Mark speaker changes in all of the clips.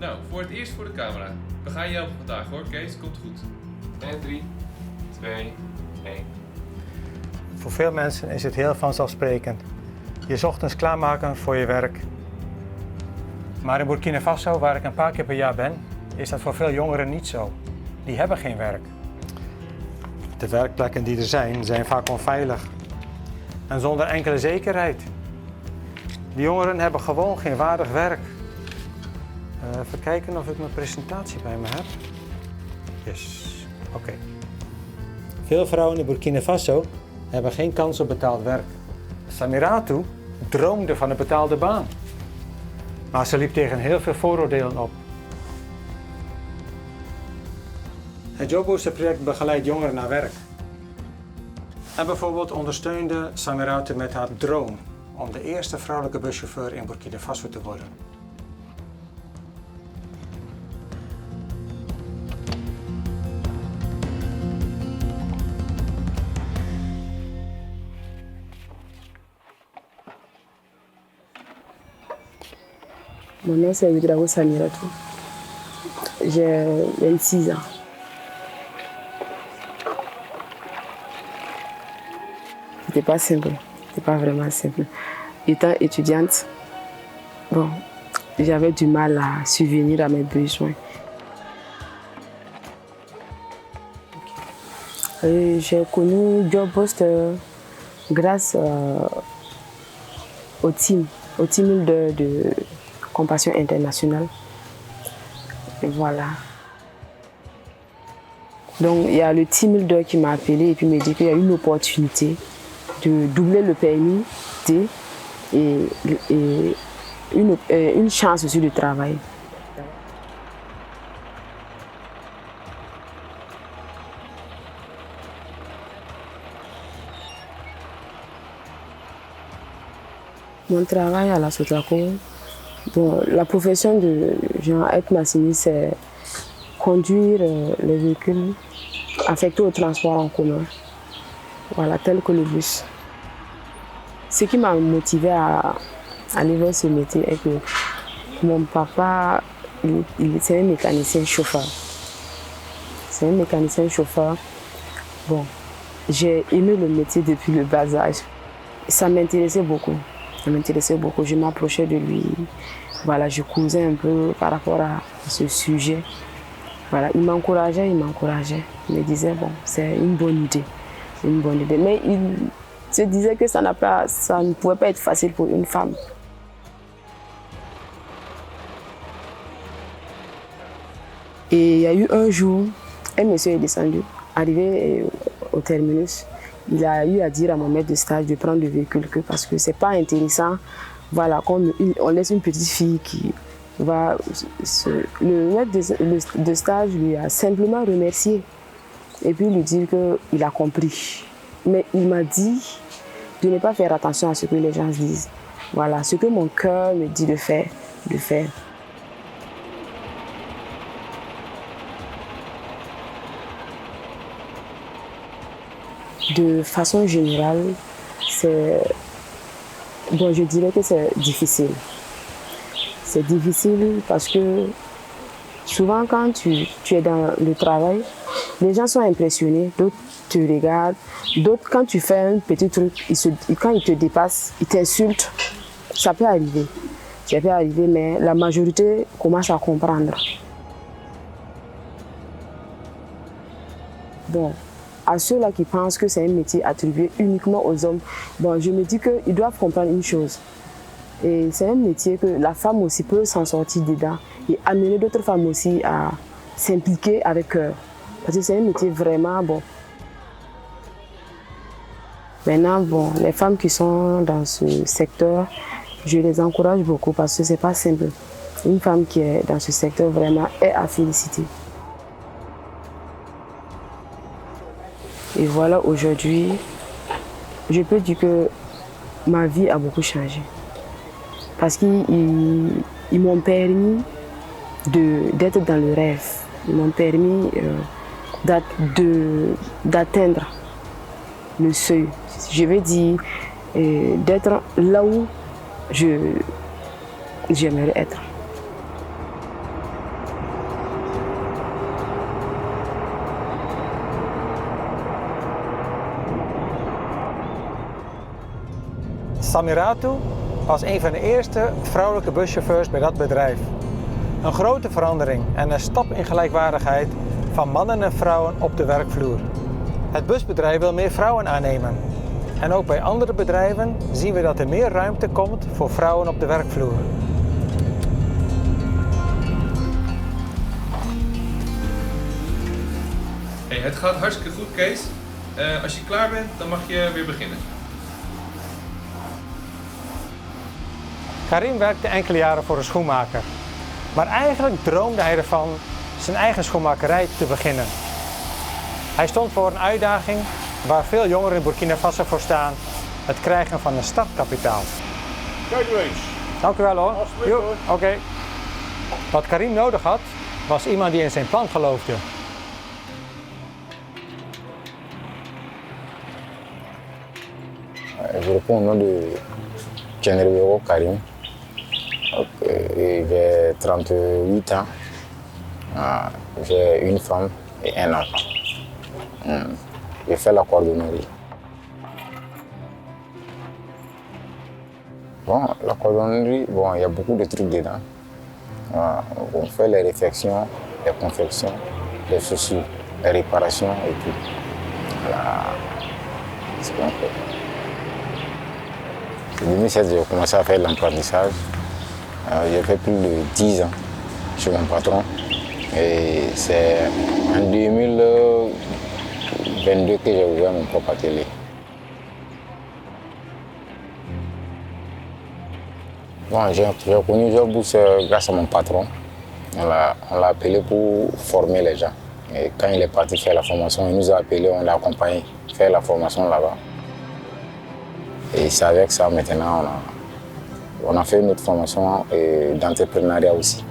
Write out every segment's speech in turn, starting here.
Speaker 1: Nou, voor het eerst voor de camera. We gaan je helpen vandaag hoor, Kees. Komt goed. En 3, 2, 1.
Speaker 2: Voor veel mensen is het heel vanzelfsprekend. Je ochtends klaarmaken voor je werk. Maar in Burkina Faso, waar ik een paar keer per jaar ben, is dat voor veel jongeren niet zo. Die hebben geen werk. De werkplekken die er zijn vaak onveilig. En zonder enkele zekerheid. Die jongeren hebben gewoon geen waardig werk. Even kijken of ik mijn presentatie bij me heb. Yes, oké. Veel vrouwen in Burkina Faso hebben geen kans op betaald werk. Samiratu droomde van een betaalde baan. Maar ze liep tegen heel veel vooroordelen op. Het Jobbooster project begeleidt jongeren naar werk. En bijvoorbeeld ondersteunde Samiratu met haar droom om de eerste vrouwelijke buschauffeur in Burkina Faso te worden.
Speaker 3: Mon nom c'est Ouedraogo Samiratu. J'ai 26 ans. C'était pas simple, c'était pas vraiment simple. Étant étudiante, bon, j'avais du mal à subvenir à mes besoins. J'ai connu Jobbooster grâce au team de Compassion Internationale. Et voilà. Donc il y a le team leader qui m'a appelé et puis me dit qu'il y a une opportunité de doubler le permis D et une chance aussi de travail. Mon travail à la Sotraco, bon, la profession de être machiniste, c'est conduire les véhicules affectés au transport en commun, voilà, tel que le bus. Ce qui m'a motivé à aller vers ce métier est que mon papa, c'est un mécanicien chauffeur. C'est un mécanicien chauffeur. Bon, j'ai aimé le métier depuis le bas âge. Ça m'intéressait beaucoup. Je m'approchais de lui. Voilà, je causais un peu par rapport à ce sujet. Voilà, il m'encourageait. Il me disait, bon, c'est une bonne idée. Mais il se disait que ça ne pouvait pas être facile pour une femme. Et il y a eu un jour, un monsieur est descendu, arrivé au terminus. Il a eu à dire à mon maître de stage de prendre le véhicule parce que c'est pas intéressant. Voilà, on laisse une petite fille qui va... Le maître de stage lui a simplement remercié et puis lui dire qu'il a compris. Mais il m'a dit de ne pas faire attention à ce que les gens disent. Voilà, ce que mon cœur me dit de faire. De façon générale, je dirais que c'est difficile. C'est difficile parce que souvent quand tu es dans le travail, les gens sont impressionnés, d'autres te regardent, d'autres quand tu fais un petit truc, quand ils te dépassent, ils t'insultent. Ça peut arriver, mais la majorité commence à comprendre. Bon. À ceux-là qui pensent que c'est un métier attribué uniquement aux hommes, bon, je me dis qu'ils doivent comprendre une chose. Et c'est un métier que la femme aussi peut s'en sortir dedans et amener d'autres femmes aussi à s'impliquer avec eux. Parce que c'est un métier vraiment bon. Maintenant, bon, les femmes qui sont dans ce secteur, je les encourage beaucoup parce que c'est pas simple. Une femme qui est dans ce secteur vraiment est à féliciter. Et voilà, aujourd'hui, je peux dire que ma vie a beaucoup changé. Parce qu'ils m'ont permis d'être dans le rêve. Ils m'ont permis d'atteindre le seuil. Je veux dire, d'être là où j'aimerais être.
Speaker 2: Samiratu was een van de eerste vrouwelijke buschauffeurs bij dat bedrijf. Een grote verandering en een stap in gelijkwaardigheid van mannen en vrouwen op de werkvloer. Het busbedrijf wil meer vrouwen aannemen. En ook bij andere bedrijven zien we dat er meer ruimte komt voor vrouwen op de werkvloer.
Speaker 1: Hey, het gaat hartstikke goed, Kees. Als je klaar bent, dan mag je weer beginnen.
Speaker 2: Karim werkte enkele jaren voor een schoenmaker. Maar eigenlijk droomde hij ervan zijn eigen schoenmakerij te beginnen. Hij stond voor een uitdaging waar veel jongeren in Burkina Faso voor staan: het krijgen van een startkapitaal.
Speaker 4: Kijk u eens.
Speaker 2: Dank u wel hoor.
Speaker 4: Alsjeblieft, hoor.
Speaker 2: Oké. Wat Karim nodig had, was iemand die in zijn plan geloofde.
Speaker 5: Je réponds au nom de Kenrebero Karim. J'ai 38 ans. J'ai une femme et un enfant. Je fais la cordonnerie. Bon, la cordonnerie, bon, il y a beaucoup de trucs dedans. On fait les réfections, les confections, les chaussures, les réparations et tout. Voilà. C'est ce qu'on fait. En 2016, j'ai commencé à faire l'apprentissage. J'ai fait plus de 10 ans chez mon patron. Et c'est en 2022 que j'ai ouvert mon propre atelier. Bon, j'ai connu Jobboost grâce à mon patron. On l'a appelé pour former les gens. Et quand il est parti faire la formation, il nous a appelé, on l'a accompagné faire la formation là-bas. Et c'est avec ça maintenant, on a fait une autre formation d'entrepreneuriat aussi.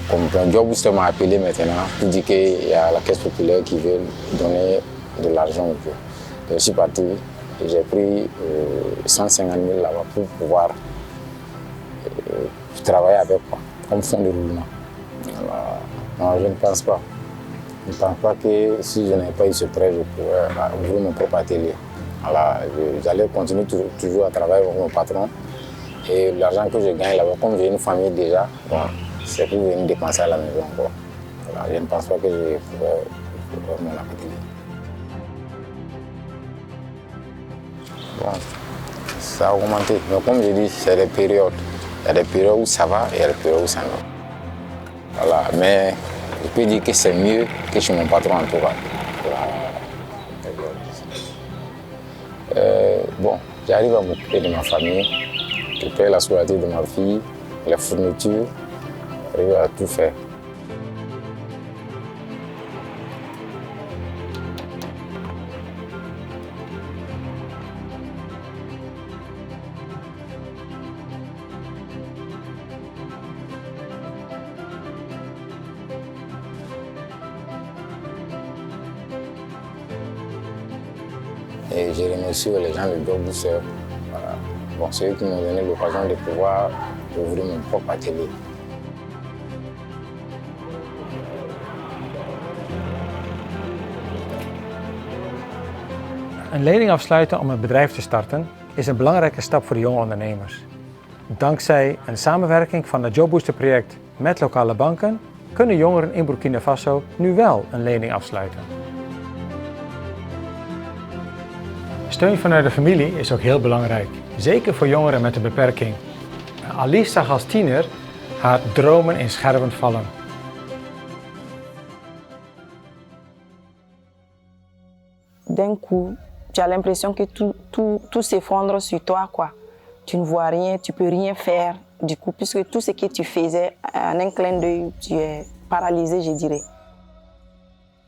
Speaker 5: Comme Jobboost m'a appelé maintenant pour dire qu'il y a la caisse populaire qui veut donner de l'argent aux jeunes. Je suis parti et j'ai pris 150 000 là-bas pour pouvoir travailler avec quoi, comme fonds de roulement. Non, je ne pense pas. Je ne pense pas que si je n'avais pas eu ce prêt, je pourrais ouvrir mon propre atelier. Voilà, j'allais continuer toujours à travailler avec mon patron. Et l'argent que je gagne là-bas, comme j'ai une famille déjà, bon, c'est pour venir dépenser à la maison. Voilà, je ne pense pas que je pourrais ouvrir mon atelier. Bon, ça a augmenté. Mais comme je dis, c'est des périodes. Il y a des périodes où ça va et il y a des périodes où ça ne va. Voilà, mais je peux dire que c'est mieux que chez mon patron en tout cas. Bon, j'arrive à m'occuper de ma famille, je paye la scolarité de ma fille, les fournitures, j'arrive à tout faire. Et je remercie les gens de Jobboost. Voilà. Bon, c'est eux qui m'ont donné l'occasion de pouvoir ouvrir mon propre atelier.
Speaker 2: Een lening afsluiten om een bedrijf te starten is een belangrijke stap voor de jonge ondernemers. Dankzij een samenwerking van het Jobboost-project met lokale banken kunnen jongeren in Burkina Faso nu wel een lening afsluiten. Steun vanuit de familie is ook heel belangrijk, zeker voor jongeren met een beperking. Alice zag als tiener haar dromen in scherven vallen.
Speaker 3: D'un coup, tu as l'impression que tout s'effondre sur toi, quoi. Tu ne vois rien, tu peux rien faire. Du coup, puisque tout ce que tu faisais, en un clin d'œil, tu es paralysé, je dirais.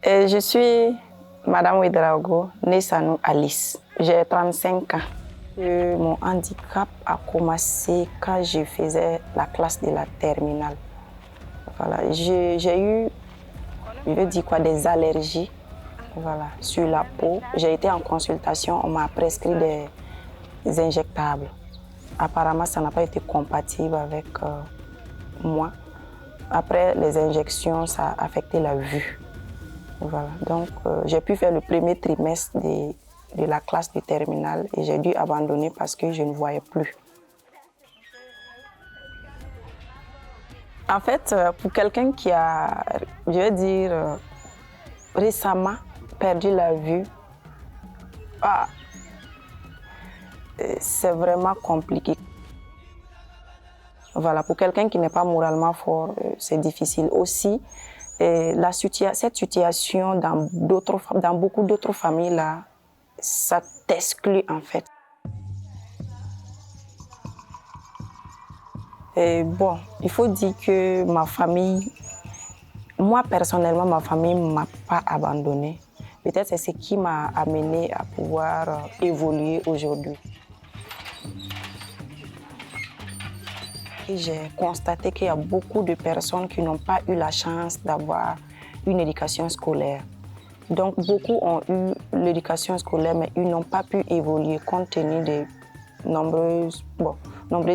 Speaker 3: Et je suis Madame Ouedraogo, née Sanou Alice. J'ai 35 ans. Mon handicap a commencé quand je faisais la classe de la terminale. Voilà. J'ai eu, je veux dire quoi, des allergies, voilà, sur la peau. J'ai été en consultation, on m'a prescrit des injectables. Apparemment, ça n'a pas été compatible avec moi. Après les injections, ça a affecté la vue. Voilà. Donc, j'ai pu faire le premier trimestre
Speaker 6: de la classe de terminale et j'ai dû abandonner parce que je ne voyais plus. En fait, pour quelqu'un qui a, je vais dire, récemment perdu la vue, c'est vraiment compliqué. Voilà, pour quelqu'un qui n'est pas moralement fort, c'est difficile aussi. Cette situation dans beaucoup d'autres familles, là, ça t'exclut en fait. Et bon, il faut dire que ma famille, moi personnellement, ma famille ne m'a pas abandonnée. Peut-être c'est ce qui m'a amené à pouvoir évoluer aujourd'hui. J'ai constaté qu'il y a beaucoup de personnes qui n'ont pas eu la chance d'avoir une éducation scolaire. Donc beaucoup ont eu l'éducation scolaire, mais ils n'ont pas pu évoluer compte tenu de nombreuses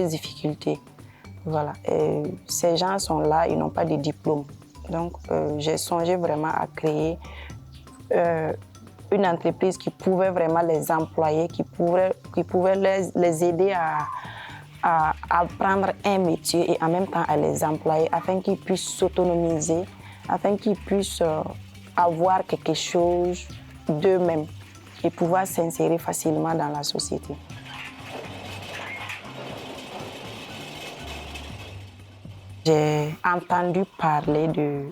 Speaker 6: difficultés. Voilà. Et ces gens sont là, ils n'ont pas de diplôme. Donc j'ai songé vraiment à créer une entreprise qui pouvait vraiment les employer, qui pouvait les aider à apprendre un métier et en même temps à les employer afin qu'ils puissent s'autonomiser, afin qu'ils puissent avoir quelque chose d'eux-mêmes et pouvoir s'insérer facilement dans la société. J'ai entendu parler de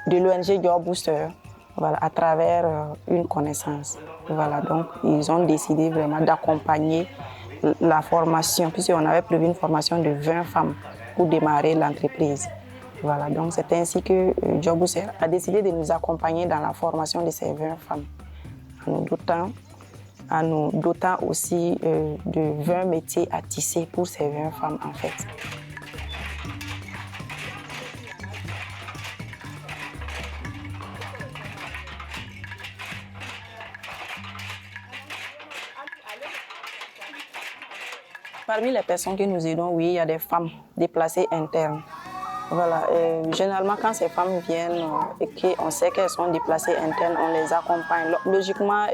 Speaker 6: l'ONG Job Booster, voilà, à travers une connaissance. Voilà, donc ils ont décidé vraiment d'accompagner la formation, puisqu'on avait prévu une formation de 20 femmes pour démarrer l'entreprise. Voilà, donc c'est ainsi que Job Booster a décidé de nous accompagner dans la formation de ces 20 femmes, en nous dotant aussi de 20 métiers à tisser pour ces 20 femmes en fait. Parmi les personnes que nous aidons, oui, il y a des femmes déplacées internes. Voilà, généralement, quand ces femmes viennent et qu'on sait qu'elles sont déplacées internes, on les accompagne. Logiquement,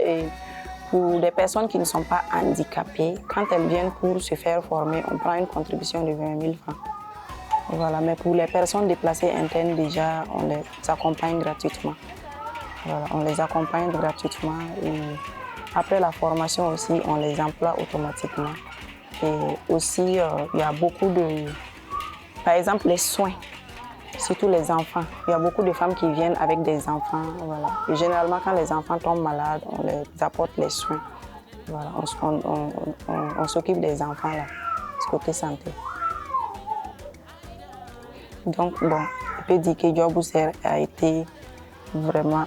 Speaker 6: pour des personnes qui ne sont pas handicapées, quand elles viennent pour se faire former, on prend une contribution de 20 000 francs. Voilà, mais pour les personnes déplacées internes, déjà, on les accompagne gratuitement. Voilà, on les accompagne gratuitement et après la formation aussi, on les emploie automatiquement. Et aussi, il y a beaucoup de... Par exemple, les soins, surtout les enfants. Il y a beaucoup de femmes qui viennent avec des enfants. Voilà. Et généralement, quand les enfants tombent malades, on les apporte les soins. Voilà. On s'occupe des enfants, là, du côté santé. Donc, bon, je peux dire que Job Booster a été vraiment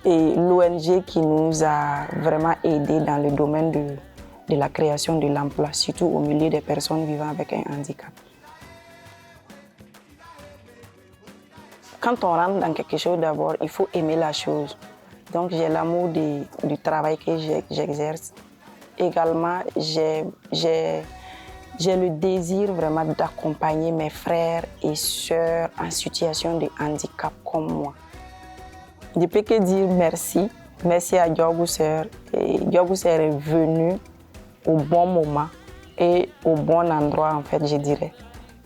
Speaker 6: l'ONG qui nous a vraiment aidés dans le domaine de la création de l'emploi, surtout au milieu des personnes vivant avec un handicap. Quand on rentre dans quelque chose d'abord, il faut aimer la chose. Donc j'ai l'amour du travail que j'exerce. Également, j'ai le désir vraiment d'accompagner mes frères et sœurs en situation de handicap comme moi. Je peux que dire merci. Merci à Job Booster. Job Booster est venu au bon moment et au bon endroit, en fait, je dirais.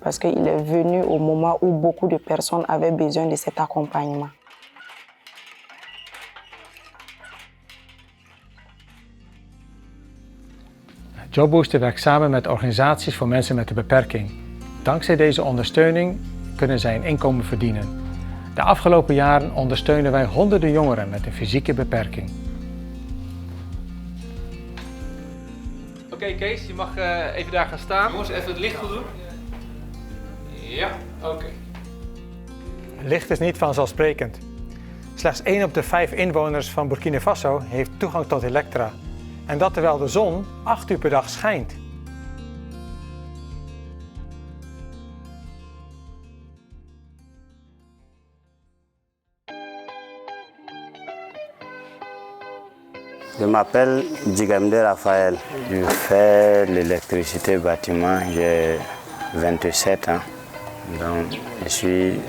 Speaker 6: Parce qu'il est venu au moment où beaucoup de personnes avaient besoin de cet accompagnement.
Speaker 2: Job Booster werkt samen met organisaties voor mensen met een beperking. Dankzij deze ondersteuning kunnen zij een inkomen verdienen. De afgelopen jaren ondersteunen wij honderden jongeren met een fysieke beperking.
Speaker 1: Oké, Kees, je mag even daar gaan staan. Jongens, even het licht goed doen. Ja, oké.
Speaker 2: Licht is niet vanzelfsprekend. Slechts 1 op de 5 inwoners van Burkina Faso heeft toegang tot elektra. En dat terwijl de zon 8 uur per dag schijnt.
Speaker 7: Je m'appelle Djigamde Raphaël. Je fais l'électricité bâtiment, j'ai 27 ans. Donc je suis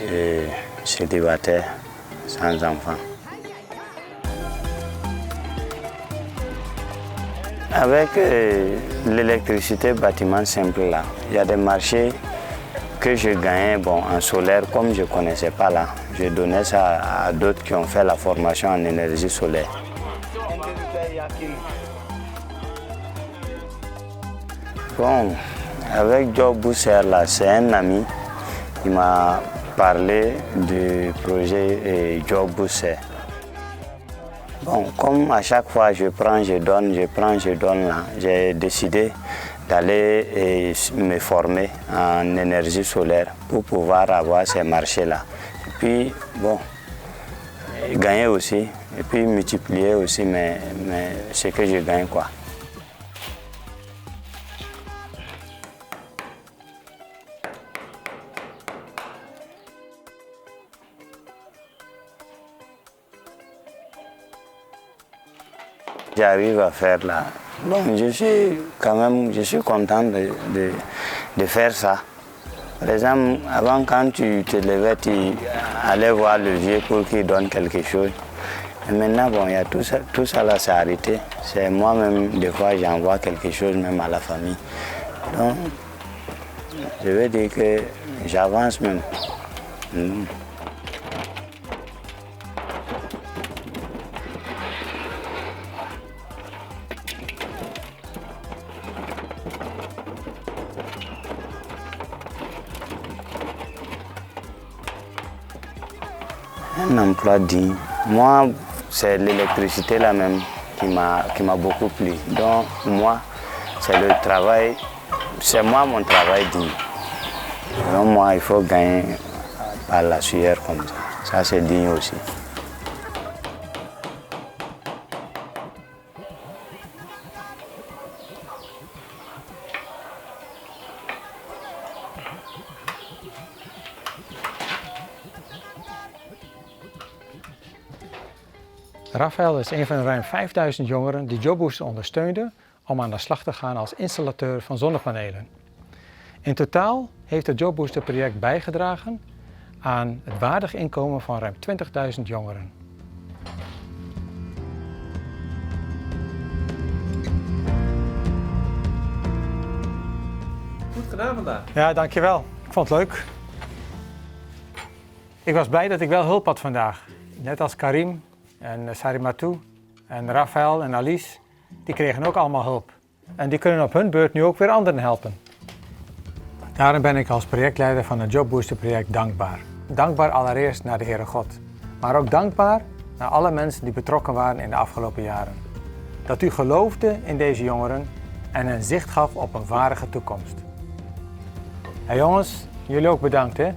Speaker 7: célibataire, sans enfant. Avec l'électricité bâtiment simple là, il y a des marchés que je gagnais en solaire comme je ne connaissais pas là. Je donnais ça à d'autres qui ont fait la formation en énergie solaire. Bon, avec Job Bousser là, c'est un ami qui m'a parlé du projet Job Bousser. Bon, comme à chaque fois je prends, je donne, je prends, je donne là, j'ai décidé d'aller me former en énergie solaire pour pouvoir avoir ces marchés-là. Et puis, bon, gagner aussi, et puis multiplier aussi ce que je gagne, quoi. J'arrive à faire là. Bon, je suis content de faire ça. Par exemple, avant quand tu te levais, tu allais voir le vieux pour qu'il donne quelque chose. Et maintenant, bon, il y a tout ça là, c'est arrêté. C'est moi-même, des fois, j'envoie quelque chose même à la famille. Donc, je veux dire que j'avance même. Un emploi digne. Moi, c'est l'électricité là même qui m'a beaucoup plu. Donc moi, c'est le travail, c'est moi mon travail digne. Donc moi, il faut gagner par la sueur comme ça. Ça, c'est digne aussi.
Speaker 2: Rafael is een van de ruim 5000 jongeren die JobBooster ondersteunden om aan de slag te gaan als installateur van zonnepanelen. In totaal heeft het JobBooster project bijgedragen aan het waardig inkomen van ruim 20.000 jongeren.
Speaker 1: Goed gedaan vandaag.
Speaker 2: Ja, dankjewel. Ik vond het leuk. Ik was blij dat ik wel hulp had vandaag. Net als Karim en Sarimatou en Rafael en Alice, die kregen ook allemaal hulp. En die kunnen op hun beurt nu ook weer anderen helpen. Daarom ben ik als projectleider van het JobBooster project dankbaar. Dankbaar allereerst naar de Heere God, maar ook dankbaar naar alle mensen die betrokken waren in de afgelopen jaren. Dat u geloofde in deze jongeren en hen zicht gaf op een waardige toekomst. Hey jongens, jullie ook bedankt hè.